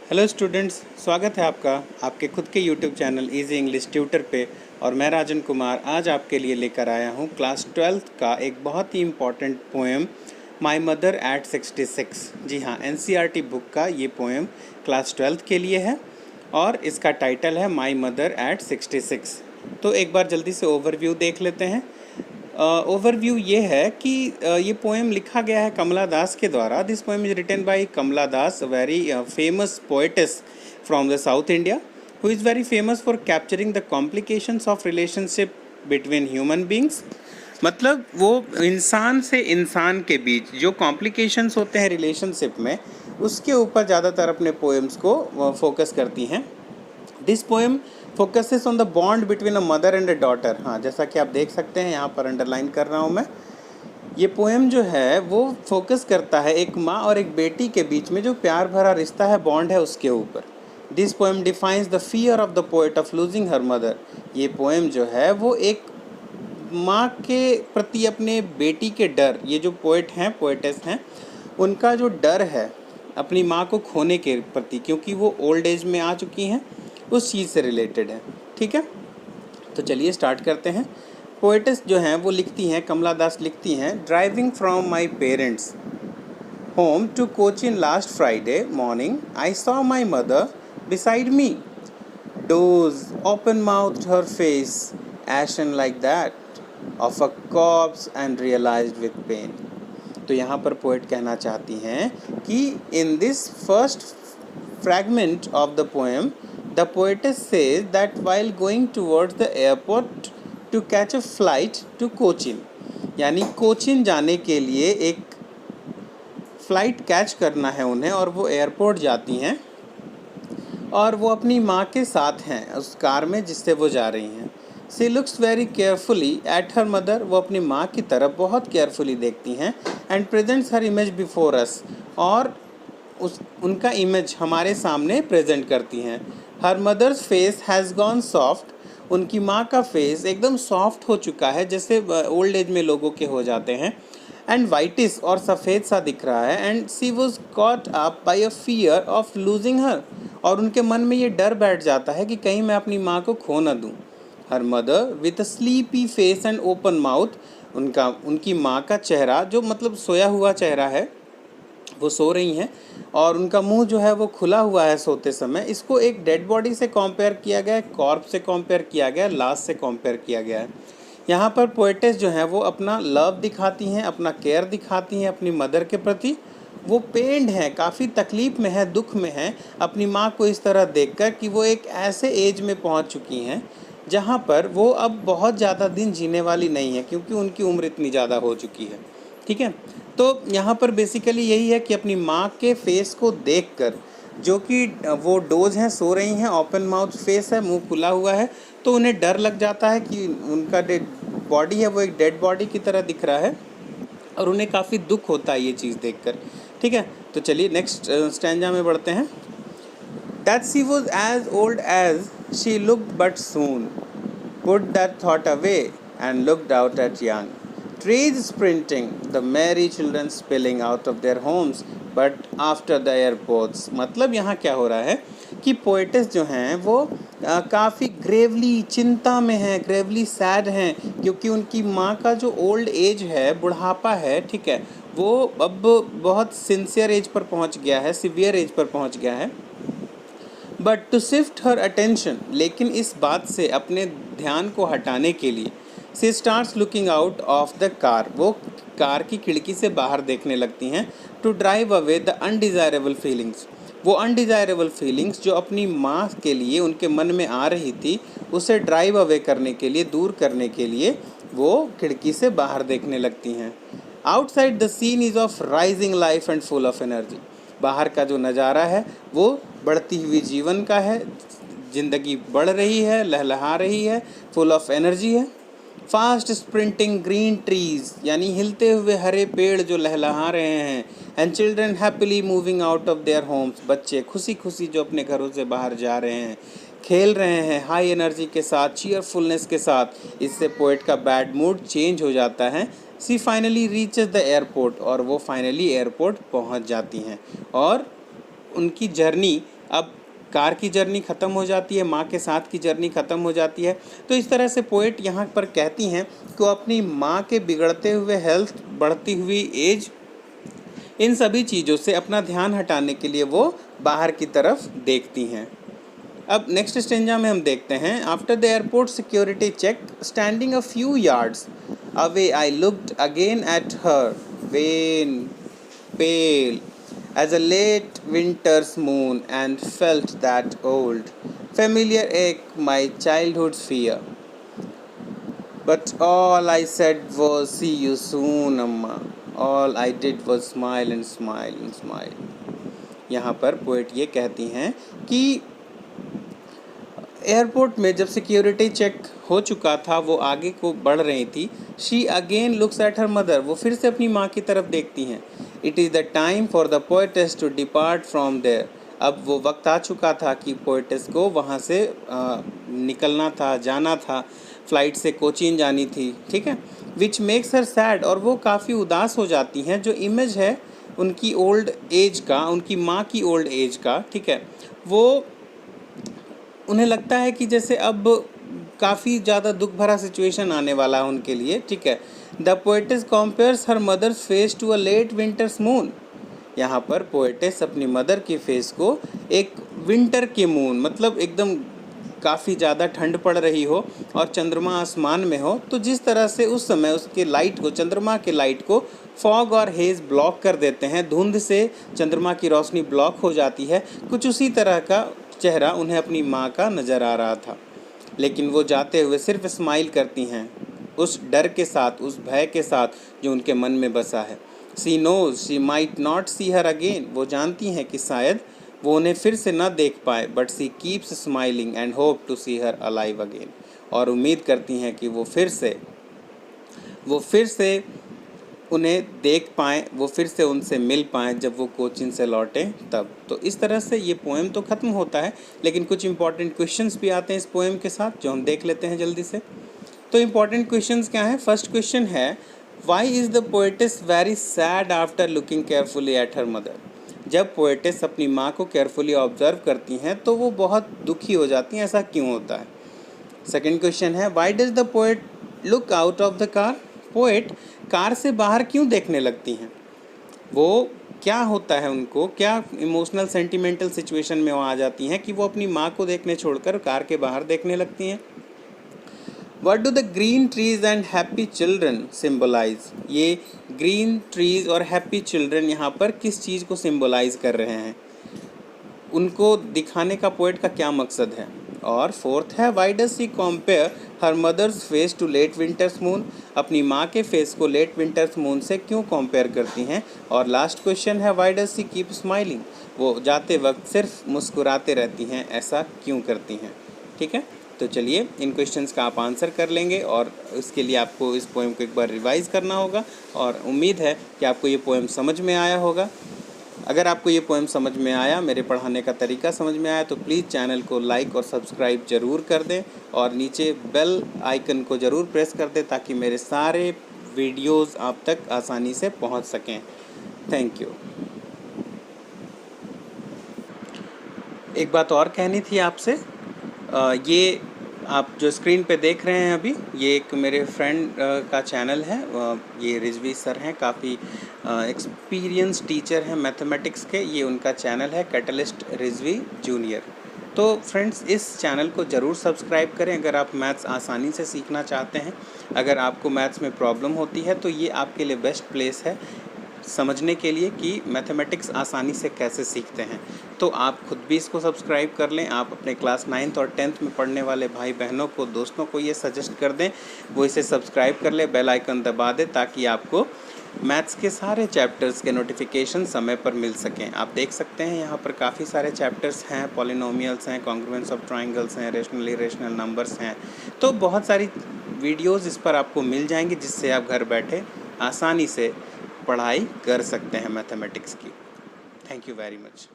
Hello students, स्वागत है आपका आपके खुद के YouTube channel easy English tutor पे। और मैं राजन कुमार आज आपके लिए लेकर आया हूँ क्लास 12th का एक बहुत ही important poem my mother at 66। जी हाँ, एनसीईआरटी बुक का ये पोएम क्लास 12th के लिए है और इसका टाइटल है माय मदर एट 66। तो एक बार जल्दी से ओवरव्यू देख लेते हैं। ओवरव्यू ये है कि ये पोएम लिखा गया है कमला दास के द्वारा। This poem is written by Kamala Das, very famous poetess from the south India, who is very famous for capturing the complications of relationship between human beings. मतलब वो इंसान से इंसान के बीच जो कॉम्प्लिकेशंस होते हैं रिलेशनशिप में, उसके ऊपर ज़्यादातर अपने पोएम्स को फोकस करती हैं। This poem focuses on the bond between a mother and a daughter. हाँ, जैसा कि आप देख सकते हैं यहाँ पर अंडरलाइन कर रहा हूँ मैं। ये पोएम जो है वो फोकस करता है एक माँ और एक बेटी के बीच में जो प्यार भरा रिश्ता है, बॉन्ड है, उसके ऊपर। This poem defines the fear of the poet of losing her mother. ये पोएम जो है वो एक माँ के प्रति अपने बेटी के डर, ये जो पोएट हैं, पोएटेस हैं, उनका जो डर है अपनी माँ को खोने के प्रति, क्योंकि वो ओल्ड एज में आ चुकी हैं, उस चीज़ से रिलेटेड है। ठीक है, तो चलिए स्टार्ट करते हैं। पोएटेस जो हैं वो लिखती हैं, कमला दास लिखती हैं, driving from my parents home to Cochin last Friday morning I saw my mother beside me, doze open mouth her face ashen like that of a corpse and realised with pain. तो यहाँ पर पोएट कहना चाहती हैं कि in this first fragment of the poem, the poetess says that while going towards the airport to catch a flight to Cochin, यानी कोचिन जाने के लिए एक फ़्लाइट कैच करना है उन्हें और वो एयरपोर्ट जाती हैं और वो अपनी माँ के साथ हैं उस कार में जिससे वो जा रही हैं। She looks very carefully at her mother, वो अपनी माँ की तरफ बहुत केयरफुली देखती हैं। And presents her image before us, और उनका इमेज हमारे सामने प्रेजेंट करती हैं। Her mother's face has gone soft, उनकी माँ का फेस एकदम सॉफ्ट हो चुका है, जैसे ओल्ड एज में लोगों के हो जाते हैं। एंड वाइटिस, और सफ़ेद सा दिख रहा है। And she was caught up by a fear of losing her, और उनके मन में ये डर बैठ जाता है कि कहीं मैं अपनी माँ को खो न दूँ। Her mother with a sleepy face and open mouth, उनकी माँ का चेहरा जो मतलब सोया हुआ चेहरा है, वो सो रही हैं और उनका मुंह जो है वो खुला हुआ है सोते समय। इसको एक डेड बॉडी से कंपेयर किया गया है, कॉर्प से कंपेयर किया गया है, लाश से कंपेयर किया गया है। यहाँ पर पोएटेस जो हैं वो अपना लव दिखाती हैं, अपना केयर दिखाती हैं अपनी मदर के प्रति। वो पेंड हैं, काफ़ी तकलीफ़ में है, दुख में हैं अपनी माँ को इस तरह देखकर कि वो एक ऐसे एज में पहुँच चुकी हैं जहाँ पर वो अब बहुत ज़्यादा दिन जीने वाली नहीं है, क्योंकि उनकी उम्र इतनी ज़्यादा हो चुकी है। ठीक है, तो यहाँ पर बेसिकली यही है कि अपनी माँ के फेस को देखकर, जो कि वो डोज हैं, सो रही हैं, ओपन माउथ फेस है, मुंह खुला हुआ है, तो उन्हें डर लग जाता है कि उनका डेड बॉडी है वो एक डेड बॉडी की तरह दिख रहा है, और उन्हें काफ़ी दुख होता है ये चीज़ देखकर। ठीक है, तो चलिए नेक्स्ट स्टैंजा में बढ़ते हैं। That she was as old as she looked, but soon put that thought away and looked out at young trees sprinting, the merry children spilling out of their homes, but after the airports। मतलब यहाँ क्या हो रहा है कि poetess जो हैं वो काफ़ी ग्रेवली चिंता में हैं, ग्रेवली सैड हैं, क्योंकि उनकी माँ का जो ओल्ड एज है, बुढ़ापा है, ठीक है, वो अब बहुत सिंसियर एज पर पहुँच गया है, सिवियर एज पर पहुँच गया है। But to shift her attention, लेकिन इस बात से अपने ध्यान को हटाने के लिए, she starts looking out of the car, वो कार की खिड़की से बाहर देखने लगती हैं। To drive away the undesirable feelings, वो अनडिज़ायरेबल फीलिंग्स जो अपनी माँ के लिए उनके मन में आ रही थी, उसे ड्राइव अवे करने के लिए, दूर करने के लिए वो खिड़की से बाहर देखने लगती हैं। Outside the scene is of rising life and full of energy, बाहर का जो नज़ारा है वो बढ़ती हुई जीवन का है, ज़िंदगी बढ़ रही है, लहलहा रही है, फुल ऑफ एनर्जी है। फास्ट स्प्रिंटिंग ग्रीन ट्रीज, यानी हिलते हुए हरे पेड़ जो लहलहा रहे हैं। And children happily moving out of their homes, बच्चे खुशी खुशी जो अपने घरों से बाहर जा रहे हैं, खेल रहे हैं हाई एनर्जी के साथ, चीयरफुलनेस के साथ। इससे पोएट का बैड मूड चेंज हो जाता है। सी फाइनली रीचेस द एयरपोर्ट, और वो फाइनली एयरपोर्ट पहुंच जाती हैं और उनकी जर्नी अब कार की जर्नी ख़त्म हो जाती है, माँ के साथ की जर्नी ख़त्म हो जाती है। तो इस तरह से पोएट यहाँ पर कहती हैं कि वो अपनी माँ के बिगड़ते हुए हेल्थ, बढ़ती हुई एज, इन सभी चीज़ों से अपना ध्यान हटाने के लिए वो बाहर की तरफ देखती हैं। अब नेक्स्ट स्टेंजा में हम देखते हैं, after the airport security check standing a few yards away I looked again at her when pale as a late winter's moon and felt that old familiar ache, my childhood's fear. But all I said was, see you soon, Amma. All I did was smile and smile and smile. यहाँ पर poet ये कहती हैं कि airport में जब security check हो चुका था, वो आगे को बढ़ रही थी, she again looks at her mother, वो फिर से अपनी माँ की तरफ देखती हैं। It is the time for the poetess to depart from there, अब वो वक्त आ चुका था कि पोएटेस को वहाँ से निकलना था, जाना था, फ़्लाइट से कोचीन जानी थी, ठीक है। विच मेक्स हर सैड, और वो काफ़ी उदास हो जाती हैं। जो इमेज है उनकी ओल्ड एज का, उनकी माँ की ओल्ड एज का, ठीक है, वो उन्हें लगता है कि जैसे अब काफ़ी ज़्यादा दुख भरा सिचुएशन आने वाला है उनके लिए, ठीक है। The poetess compares her mother's face to a late winter's moon, यहाँ पर पोएटेस अपनी मदर के फेस को एक विंटर के मून, मतलब एकदम काफ़ी ज़्यादा ठंड पड़ रही हो और चंद्रमा आसमान में हो, तो जिस तरह से उस समय उसके लाइट को, चंद्रमा के लाइट को फॉग और हेज़ ब्लॉक कर देते हैं, धुंध से चंद्रमा की रोशनी ब्लॉक हो जाती है, कुछ उसी तरह का चेहरा उन्हें अपनी माँ का नज़र आ रहा था। लेकिन वो जाते हुए सिर्फ स्माइल करती हैं, उस डर के साथ, उस भय के साथ जो उनके मन में बसा है। She knows she might not see her again, वो जानती हैं कि शायद वो उन्हें फिर से न देख पाए, but she keeps smiling and hope to see her alive again, और उम्मीद करती हैं कि वो फिर से उन्हें देख पाएँ, वो फिर से उनसे मिल पाएँ जब वो कोचीन से लौटें तब। तो इस तरह से ये पोएम तो ख़त्म होता है, लेकिन कुछ इंपॉर्टेंट क्वेश्चंस भी आते हैं इस पोएम के साथ, जो हम देख लेते हैं जल्दी से। तो इंपॉर्टेंट क्वेश्चंस क्या हैं? फर्स्ट क्वेश्चन है, why is the poetess very sad after looking carefully at her mother? जब पोएटेस अपनी माँ को केयरफुली ऑब्जर्व करती हैं तो वो बहुत दुखी हो जाती हैं, ऐसा क्यों होता है? सेकेंड क्वेश्चन है, why does the poet look out of the car? Poet car से बाहर क्यों देखने लगती हैं? वो क्या होता है उनको, क्या इमोशनल सेंटिमेंटल सिचुएशन में वो आ जाती हैं कि वो अपनी माँ को देखने छोड़कर कार के बाहर देखने लगती हैं? What do the green trees and happy children symbolize? ये ग्रीन ट्रीज और हैप्पी चिल्ड्रन यहाँ पर किस चीज़ को सिम्बोलाइज कर रहे हैं, उनको दिखाने का पोएट का क्या मकसद है? और फोर्थ है, why does she compare her mother's face to late winter's moon? अपनी माँ के फेस को लेट विंटर्स मून से क्यों कंपेयर करती हैं? और लास्ट क्वेश्चन है, why does C keep smiling? वो जाते वक्त सिर्फ मुस्कुराते रहती हैं, ऐसा क्यों करती हैं? ठीक है, तो चलिए इन क्वेश्चंस का आप आंसर कर लेंगे, और इसके लिए आपको इस पोएम को एक बार रिवाइज़ करना होगा, और उम्मीद है कि आपको ये पोएम समझ में आया होगा। अगर आपको ये पोएम समझ में आया, मेरे पढ़ाने का तरीका समझ में आया, तो प्लीज़ चैनल को लाइक और सब्सक्राइब ज़रूर कर दें, और नीचे बेल आइकन को ज़रूर प्रेस कर दें ताकि मेरे सारे वीडियोज़ आप तक आसानी से पहुंच सकें। Thank you. एक बात और कहनी थी आपसे, ये आप जो स्क्रीन पे देख रहे हैं अभी, ये एक मेरे फ्रेंड का चैनल है। ये रिजवी सर हैं, काफ़ी एक्सपीरियंस टीचर हैं मैथमेटिक्स के। ये उनका चैनल है कैटलिस्ट रिजवी जूनियर। तो फ्रेंड्स, इस चैनल को ज़रूर सब्सक्राइब करें अगर आप मैथ्स आसानी से सीखना चाहते हैं। अगर आपको मैथ्स में प्रॉब्लम होती है तो ये आपके लिए बेस्ट प्लेस है समझने के लिए कि मैथमेटिक्स आसानी से कैसे सीखते हैं। तो आप खुद भी इसको सब्सक्राइब कर लें। आप अपने क्लास 9th और 10th में पढ़ने वाले भाई बहनों को, दोस्तों को ये सजेस्ट कर दें, वो इसे सब्सक्राइब कर ले, बेल आइकन दबा दें, ताकि आपको मैथ्स के सारे चैप्टर्स के नोटिफिकेशन समय पर मिल सकें। आप देख सकते हैं यहाँ पर काफ़ी सारे चैप्टर्स हैं, पॉलिनोमियल्स हैं, कॉन्ग्रुएंस ऑफ ट्राइंगल्स हैं, रेशनल इरेशनल नंबर्स हैं। तो बहुत सारी वीडियोज़ इस पर आपको मिल जाएंगी, जिससे आप घर बैठे आसानी से पढ़ाई कर सकते हैं मैथमेटिक्स की। Thank you very much.